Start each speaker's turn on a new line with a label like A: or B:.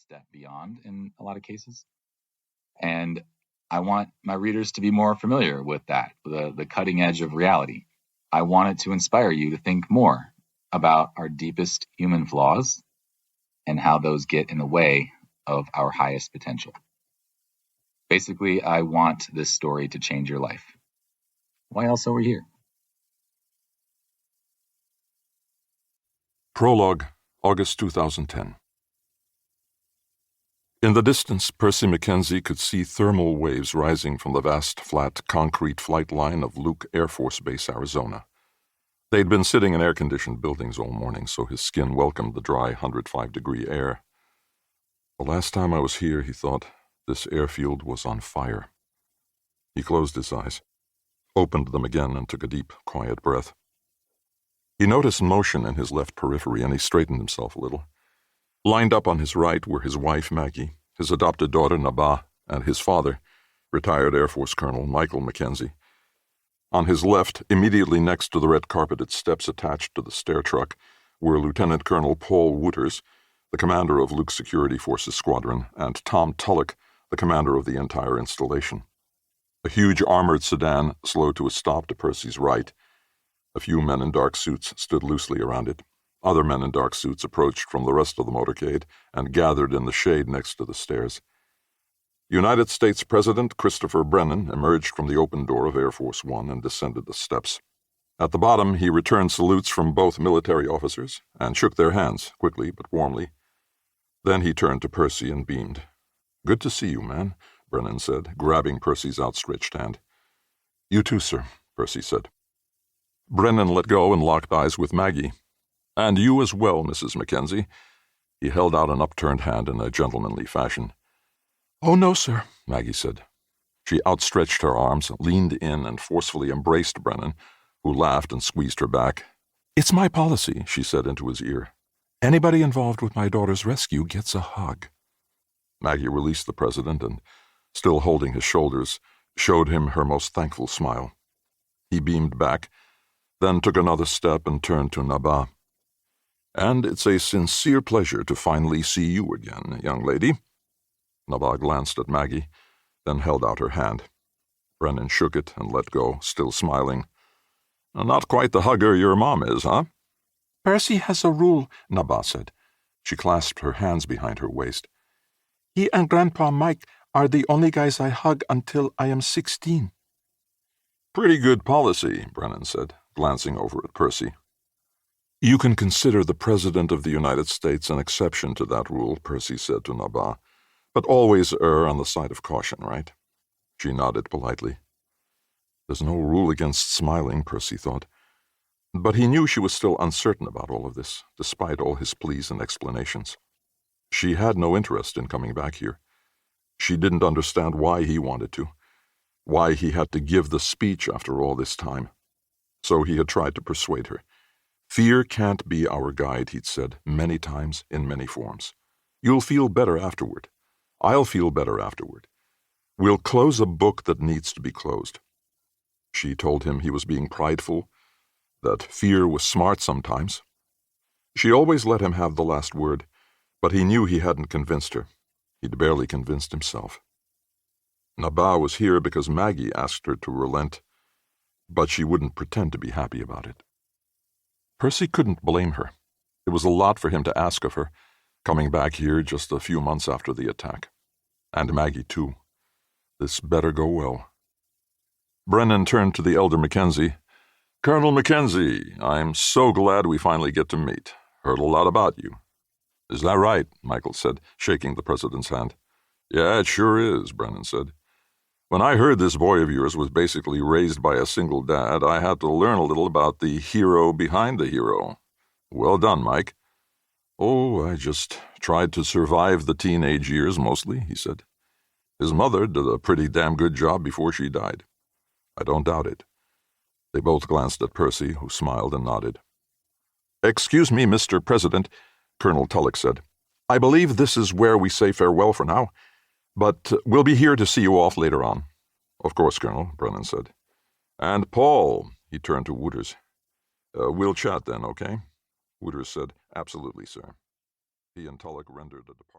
A: step beyond in a lot of cases. And I want my readers to be more familiar with that, the cutting edge of reality. I want it to inspire you to think more about our deepest human flaws and how those get in the way of our highest potential. Basically, I want this story to change your life. Why else are we here?
B: Prologue, August 2010. In the distance, Percy Mackenzie could see thermal waves rising from the vast, flat, concrete flight line of Luke Air Force Base, Arizona. They'd been sitting in air-conditioned buildings all morning, so his skin welcomed the dry 105-degree air. The last time I was here, he thought, this airfield was on fire. He closed his eyes, opened them again, and took a deep, quiet breath. He noticed motion in his left periphery, and he straightened himself a little. Lined up on his right were his wife, Maggie, his adopted daughter, Nabaa, and his father, retired Air Force Colonel Michael Mackenzie. On his left, immediately next to the red-carpeted steps attached to the stair truck, were Lieutenant Colonel Paul Wooters, the commander of Luke's Security Forces Squadron, and Tom Tulloch, the commander of the entire installation. A huge armored sedan slowed to a stop to Percy's right. A few men in dark suits stood loosely around it. Other men in dark suits approached from the rest of the motorcade and gathered in the shade next to the stairs. United States President Christopher Brennan emerged from the open door of Air Force One and descended the steps. At the bottom, he returned salutes from both military officers and shook their hands, quickly but warmly. Then he turned to Percy and beamed. "Good to see you, man," Brennan said, grabbing Percy's outstretched hand. "You too, sir," Percy said. Brennan let go and locked eyes with Maggie. "And you as well, Mrs. Mackenzie." He held out an upturned hand in a gentlemanly fashion. "Oh, no, sir," Maggie said. She outstretched her arms, leaned in, and forcefully embraced Brennan, who laughed and squeezed her back. "It's my policy," she said into his ear. "Anybody involved with my daughter's rescue gets a hug." Maggie released the president and, still holding his shoulders, showed him her most thankful smile. He beamed back, then took another step and turned to Nabaa. "And it's a sincere pleasure to finally see you again, young lady." Nabaa glanced at Maggie, then held out her hand. Brennan shook it and let go, still smiling. "Not quite the hugger your mom is, huh?" "Percy has a rule," Nabaa said. She clasped her hands behind her waist. "He and Grandpa Mike are the only guys I hug until I am 16. "Pretty good policy," Brennan said, glancing over at Percy. "You can consider the President of the United States an exception to that rule," Percy said to Nabaa, "but always err on the side of caution, right?" She nodded politely. There's no rule against smiling, Percy thought. But he knew she was still uncertain about all of this, despite all his pleas and explanations. She had no interest in coming back here. She didn't understand why he wanted to, why he had to give the speech after all this time. So he had tried to persuade her. "Fear can't be our guide," he'd said many times in many forms. "You'll feel better afterward. I'll feel better afterward. We'll close a book that needs to be closed." She told him he was being prideful, that fear was smart sometimes. She always let him have the last word, but he knew he hadn't convinced her. He'd barely convinced himself. Nabaa was here because Maggie asked her to relent, but she wouldn't pretend to be happy about it. Percy couldn't blame her. It was a lot for him to ask of her, coming back here just a few months after the attack. And Maggie, too. This better go well. Brennan turned to the elder Mackenzie. "Colonel Mackenzie, I'm so glad we finally get to meet. Heard a lot about you." "Is that right?" Michael said, shaking the president's hand. "Yeah, it sure is," Brennan said. "When I heard this boy of yours was basically raised by a single dad, I had to learn a little about the hero behind the hero. Well done, Mike." "Oh, I just tried to survive the teenage years mostly," he said. "His mother did a pretty damn good job before she died." "I don't doubt it." They both glanced at Percy, who smiled and nodded. "Excuse me, Mr. President," Colonel Tulloch said. "I believe this is where we say farewell for now, but we'll be here to see you off later on." "Of course, Colonel," Brennan said. "And Paul," he turned to Wooters. "We'll chat then, okay?" Wooters said, "Absolutely, sir." He and Tulloch rendered a departing.